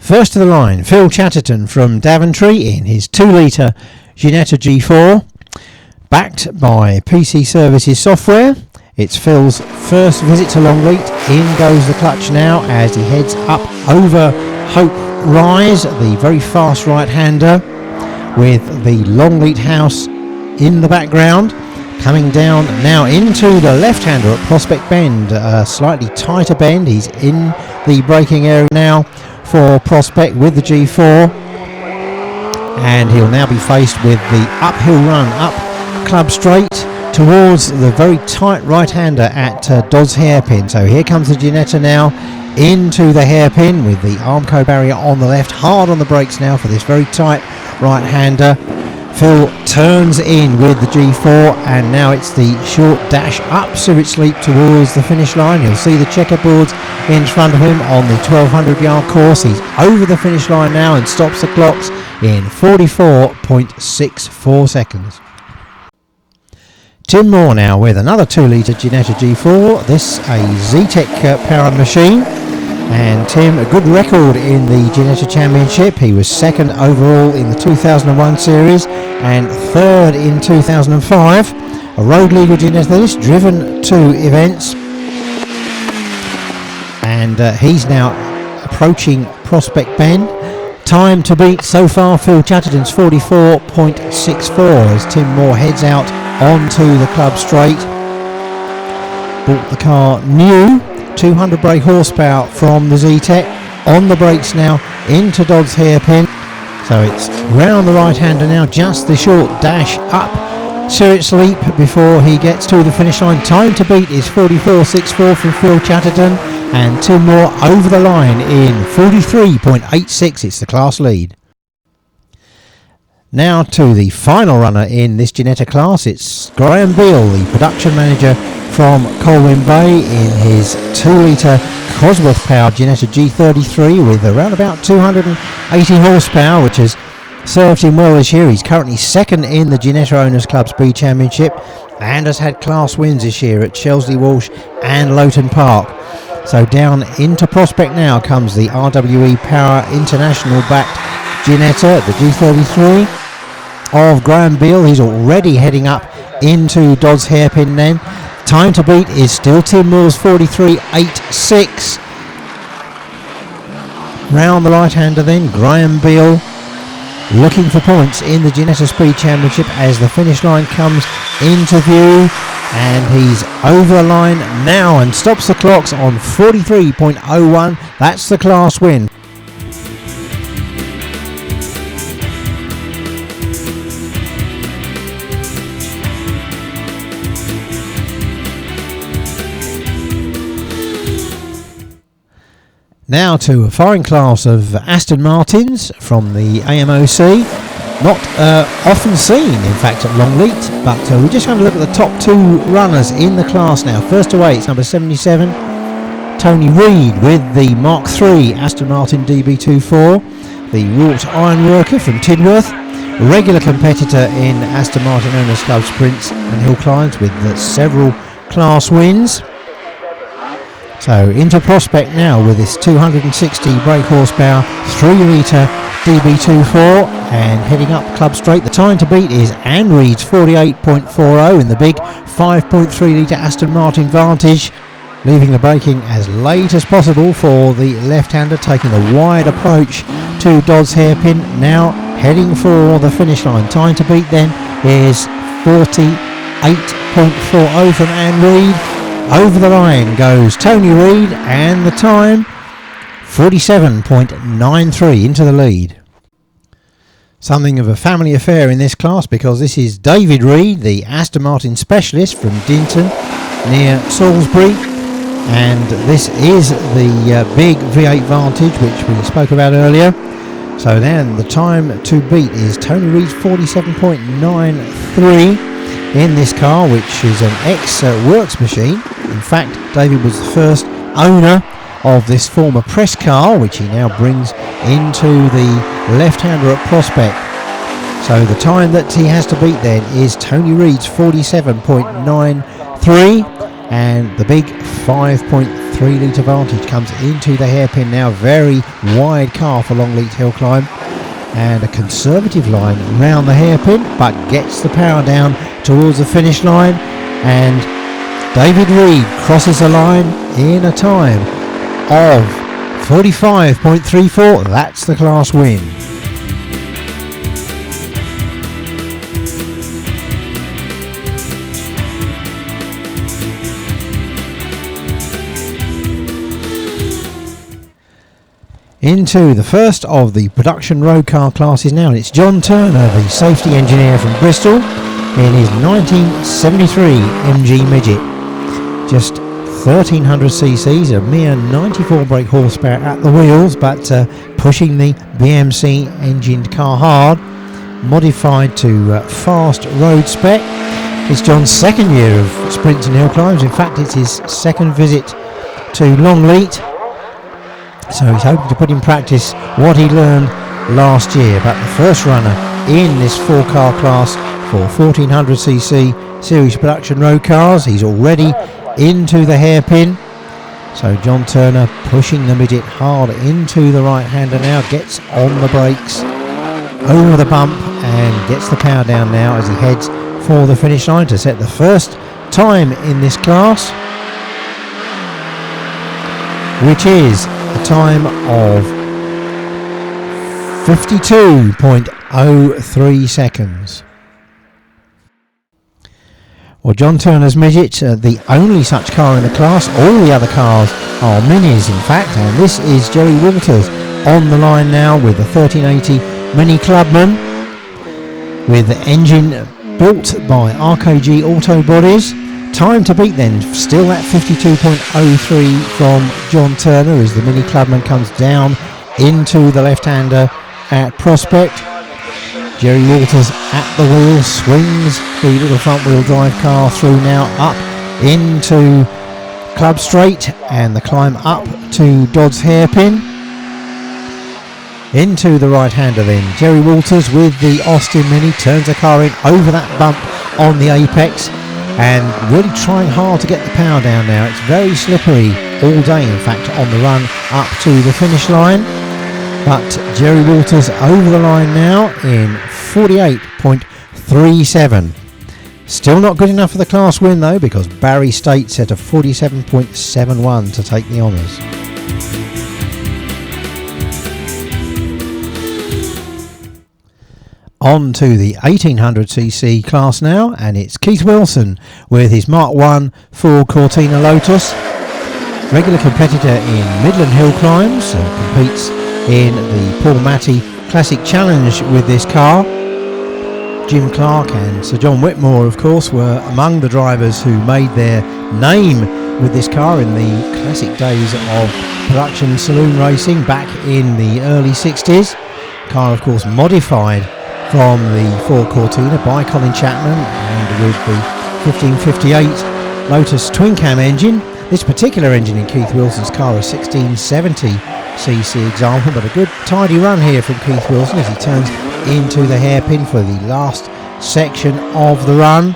First to the line, Phil Chatton from Daventry in his 2-litre Ginetta G4, backed by PC Services software. It's Phil's first visit to Longleat. In goes the clutch now as he heads up over Hope Rise, the very fast right-hander, with the Longleat house in the background. Coming down now into the left-hander at Prospect Bend, a slightly tighter bend. He's in the braking area now for Prospect with the G4, and he'll now be faced with the uphill run up Club Straight towards the very tight right-hander at Dodds Hairpin. So here comes the Ginetta now into the hairpin with the Armco barrier on the left, hard on the brakes now for this very tight right-hander. Phil turns in with the G4, and now it's the short dash up Suet Sleep towards the finish line. You'll see the checkerboards in front of him on the 1200-yard course. He's over the finish line now and stops the clocks in 44.64 seconds. Tim Moore now with another 2-litre Ginetta G4. This a Zetec powered machine. And Tim, a good record in the Ginetta Championship. He was second overall in the 2001 series and third in 2005. A road legal Ginetta, this driven 2 events. And he's now approaching Prospect Bend. Time to beat so far, Phil Chatterton's 44.64 as Tim Moore heads out onto the Club Straight. Bought the car new. 200 brake horsepower from the Zetec, on the brakes now into Dodds Hairpin. So it's round the right-hander now, just the short dash up Suet Sleep before he gets to the finish line. Time to beat is 44.64 from Phil Chatton, and Tim Moore over the line in 43.86. It's the class lead. Now to the final runner in this Ginetta class. It's Gran Beal, the production manager from Colwyn Bay, in his 2-litre Cosworth powered Ginetta G33 with around about 280 horsepower, which has served him well this year. He's currently second in the Ginetta Owners Club Speed Championship and has had class wins this year at Shelsley Walsh and Lowton Park. So down into Prospect now comes the RWE Power International backed Ginetta, the G33 of Gran Beal. He's already heading up into Dodds Hairpin then. Time to beat is still Tim Moore's 43.86. Round the right-hander then, Gran Beal looking for points in the Ginetta Speed Championship as the finish line comes into view, and he's over the line now and stops the clocks on 43.01. That's the class win. Now to a foreign class of Aston Martins from the AMOC. Not often seen, in fact, at Longleat, but we're just going to look at the top 2 runners in the class now. First away, it's number 77, Tony Reid with the Mark III Aston Martin DB24, the wrought ironworker from Tidworth, regular competitor in Aston Martin Owners Club Sprints and Hill Climbs with several class wins. So into Prospect now with this 260 brake horsepower 3-litre DB24 and heading up Club Straight. The time to beat is Anne Reid's 48.40 in the big 5.3 litre Aston Martin Vantage, leaving the braking as late as possible for the left-hander, taking a wide approach to Dodds Hairpin, now heading for the finish line. Time to beat then is 48.40 from Anne Reid. Over the line goes Tony Reid, and the time 47.93 into the lead. Something of a family affair in this class, because this is David Reid, the Aston Martin specialist from Dinton near Salisbury, and this is the big V8 Vantage which we spoke about earlier. So then the time to beat is Tony Reid's 47.93 in this car, which is an ex-works machine. In fact, David was the first owner of this former press car, which he now brings into the left-hander at Prospect. So the time that he has to beat then is Tony Reid's 47.93. and the big 5.3 litre Vantage comes into the hairpin now. Very wide car for Longleat Hillclimb, and a conservative line round the hairpin, but gets the power down towards the finish line, and David Reed crosses the line in a time of 45.34. That's the class win. Into the first of the production road car classes now, and it's John Turner, the safety engineer from Bristol, in his 1973 MG Midget. Just 1300 cc's, a mere 94 brake horsepower at the wheels, but pushing the BMC engined car hard, modified to fast road spec. It's John's second year of sprints and hill climbs. In fact, it's his second visit to Longleat, so he's hoping to put in practice what he learned last year. But the first runner in this 4-car class for 1400cc series production road cars, he's already into the hairpin. So John Turner pushing the midget hard into the right hander now, gets on the brakes over the bump and gets the power down now as he heads for the finish line to set the first time in this class, which is a time of 52.03 seconds. Well, John Turner's midget, the only such car in the class. All the other cars are minis, in fact, and this is Jerry Walters on the line now with the 1380 Mini Clubman, with the engine built by RKG Auto Bodies. Time to beat then, still at 52.03 from John Turner as the Mini Clubman comes down into the left-hander at Prospect. Jerry Walters at the wheel, swings the little front-wheel drive car through now up into Club Straight, and the climb up to Dodd's Hairpin. Into the right-hander then, Jerry Walters with the Austin Mini turns the car in over that bump on the apex, and really trying hard to get the power down now. It's very slippery all day, in fact, on the run up to the finish line. But Jerry Walters over the line now in 48.37. Still not good enough for the class win though, because Barry State set a 47.71 to take the honours. On to the 1800cc class now, and it's Keith Wilson with his Mark 1 Ford Cortina Lotus. Regular competitor in Midland Hill Climbs, competes in the Paul Matty Classic Challenge with this car. Jim Clark and Sir John Whitmore, of course, were among the drivers who made their name with this car in the classic days of production saloon racing back in the early 60s. Car, of course, modified from the Ford Cortina by Colin Chapman, and with the 1558 Lotus twin cam engine. This particular engine in Keith Wilson's car, a 1670cc example, but a good tidy run here from Keith Wilson as he turns into the hairpin for the last section of the run.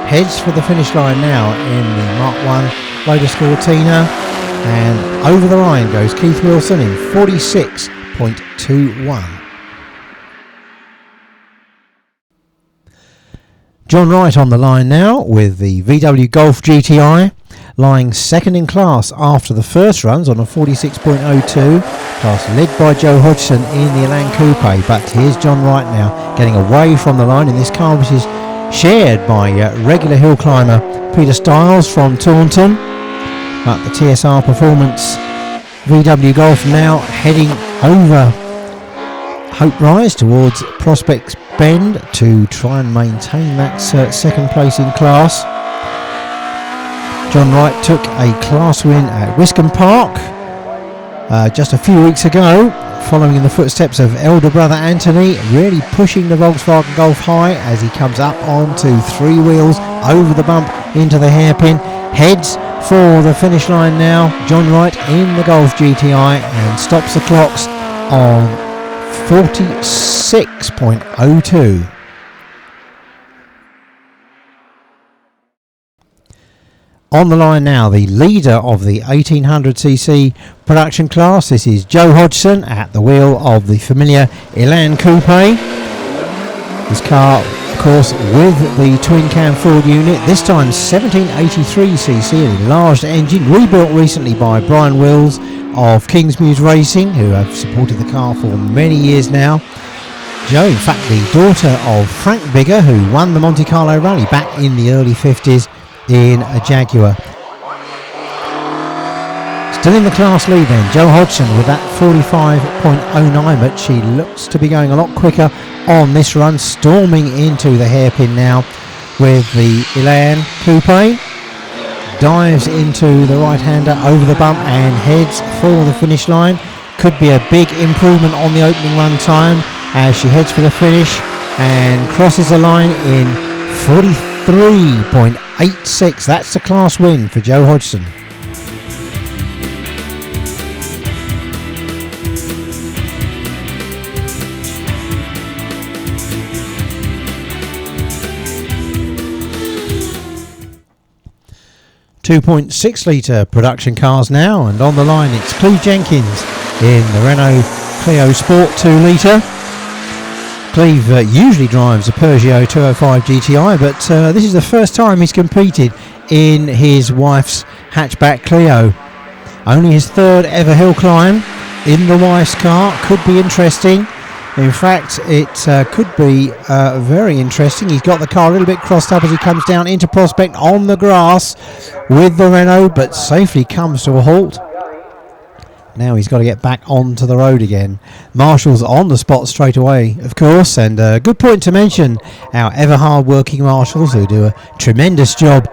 Heads for the finish line now in the Mark 1 Lotus Cortina, and over the line goes Keith Wilson in 46.21. John Wright on the line now with the VW Golf GTI, lying second in class after the first runs on a 46.02, class led by Joe Hodson in the Elan Coupe. But here's John Wright now getting away from the line in this car, which is shared by regular hill climber Peter Stiles from Taunton. But the TSR Performance VW Golf now heading over Hope Rise towards Prospects Bend to try and maintain that second place in class. John Wright took a class win at Wiscombe Park just a few weeks ago, following in the footsteps of elder brother Anthony, really pushing the Volkswagen Golf high as he comes up onto three wheels over the bump into the hairpin. Heads for the finish line now, John Wright in the Golf GTI, and stops the clocks on 46.02. On the line now, the leader of the 1800cc production class. This is Joe Hodson at the wheel of the familiar Elan Coupe. This car, of course, with the twin-cam Ford unit, this time 1783cc, an enlarged engine, rebuilt recently by Brian Wills of Kingsmews Racing, who have supported the car for many years now. Joe, in fact, the daughter of Frank Bigger, who won the Monte Carlo Rally back in the early 50s in a Jaguar. Still in the class lead then, Joe Hodson with that 45.09, but she looks to be going a lot quicker on this run, storming into the hairpin now with the Elan Coupe. Dives into the right-hander over the bump and heads for the finish line. Could be a big improvement on the opening run time as she heads for the finish and crosses the line in 43.86. That's the class win for Joe Hodson. .6 litre production cars now, and on the line it's CLE Jenkins in the Renault Clio Sport 2 litre. CLE usually drives a Peugeot 205 GTI, but this is the first time he's competed in his wife's hatchback Clio. Only his third ever hill climb in the wife's car. Could be interesting. In fact, it could be very interesting. He's got the car a little bit crossed up as he comes down into Prospect on the grass with the Renault, but safely comes to a halt. Now he's got to get back onto the road again. Marshall's on the spot straight away, of course, and a good point to mention our ever hard-working marshals who do a tremendous job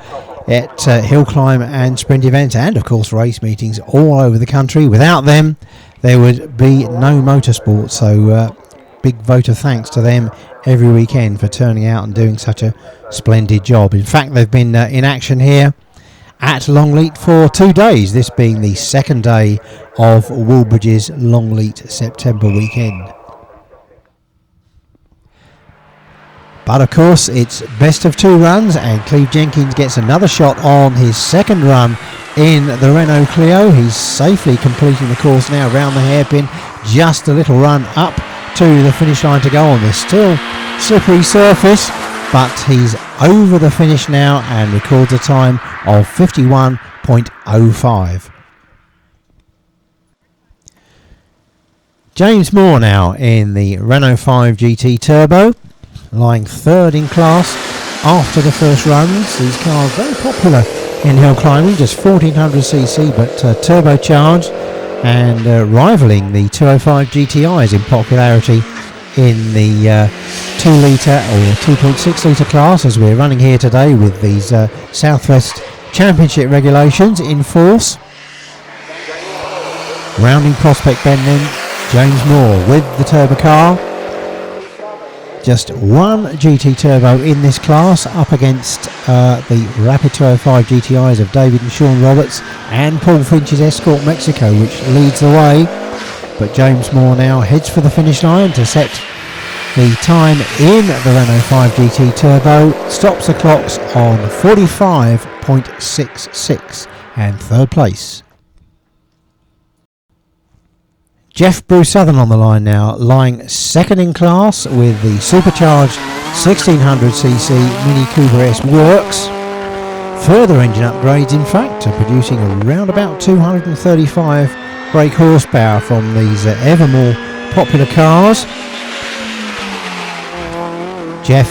at hill climb and sprint events and, of course, race meetings all over the country. Without them, there would be no motorsport, so big vote of thanks to them every weekend for turning out and doing such a splendid job. In fact, they've been in action here at Longleat for 2 days, this being the second day of Woolbridge's Longleat September weekend. But of course it's best of 2 runs, and CLE Jenkins gets another shot on his second run in the Renault Clio. He's safely completing the course now round the hairpin, just a little run up to the finish line to go on this still slippery surface, but he's over the finish now and records a time of 51.05. James Moore now in the Renault 5 GT Turbo, lying third in class after the first runs. These cars very popular in hill climbing, just 1400cc but turbocharged, and rivaling the 205 GTIs in popularity in the 2 litre or 2.6 litre class, as we're running here today with these Southwest Championship regulations in force. Rounding Prospect Bend then, James Moore with the turbo car. Just one GT Turbo in this class, up against the Rapid 205 GTIs of David and Sean Roberts and Paul Finch's Escort Mexico, which leads the way. But James Moore now heads for the finish line to set the time in the Renault 5 GT Turbo, stops the clocks on 45.66 and third place. Jeff Bruce Southern on the line now, lying second in class with the supercharged 1600cc Mini Cooper S Works. Further engine upgrades, in fact, producing around about 235 brake horsepower from these ever more popular cars. Jeff,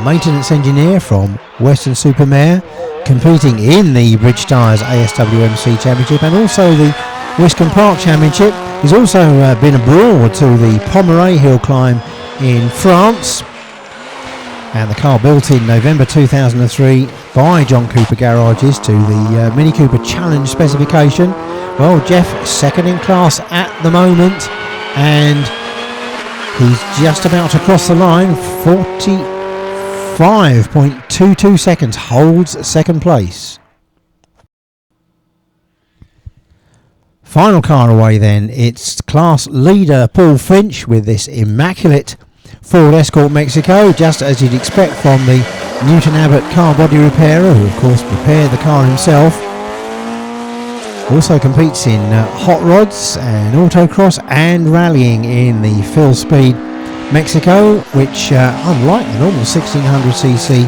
maintenance engineer from Western Supermare, competing in the Bridge Tyres ASWMC Championship and also the Wiscombe Park Championship. He's also been abroad to the Pomeray Hill Climb in France, and the car built in November 2003 by John Cooper Garages to the Mini Cooper Challenge specification. Well, Jeff second in class at the moment, and he's just about to cross the line. 45.22 seconds holds second place. Final car away then, it's class leader Paul Finch with this immaculate Ford Escort Mexico, just as you'd expect from the Newton Abbott car body repairer, who of course prepared the car himself. Also competes in hot rods and autocross and rallying in the Phil Speed Mexico, which unlike the normal 1600cc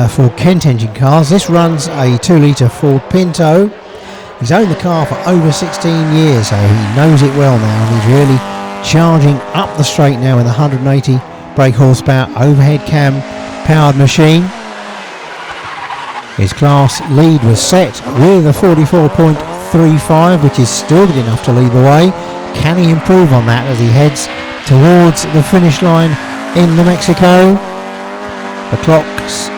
Ford Kent engine cars, this runs a 2-litre Ford Pinto. He's owned the car for over 16 years, so he knows it well now, and he's really charging up the straight now with 180 brake horsepower overhead cam powered machine. His class lead was set with a 44.35, which is still good enough to lead the way. Can he improve on that as he heads towards the finish line in the Mexico? The clocks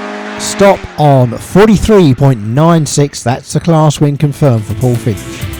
stop on 43.96. That's the class win confirmed for Paul Finch.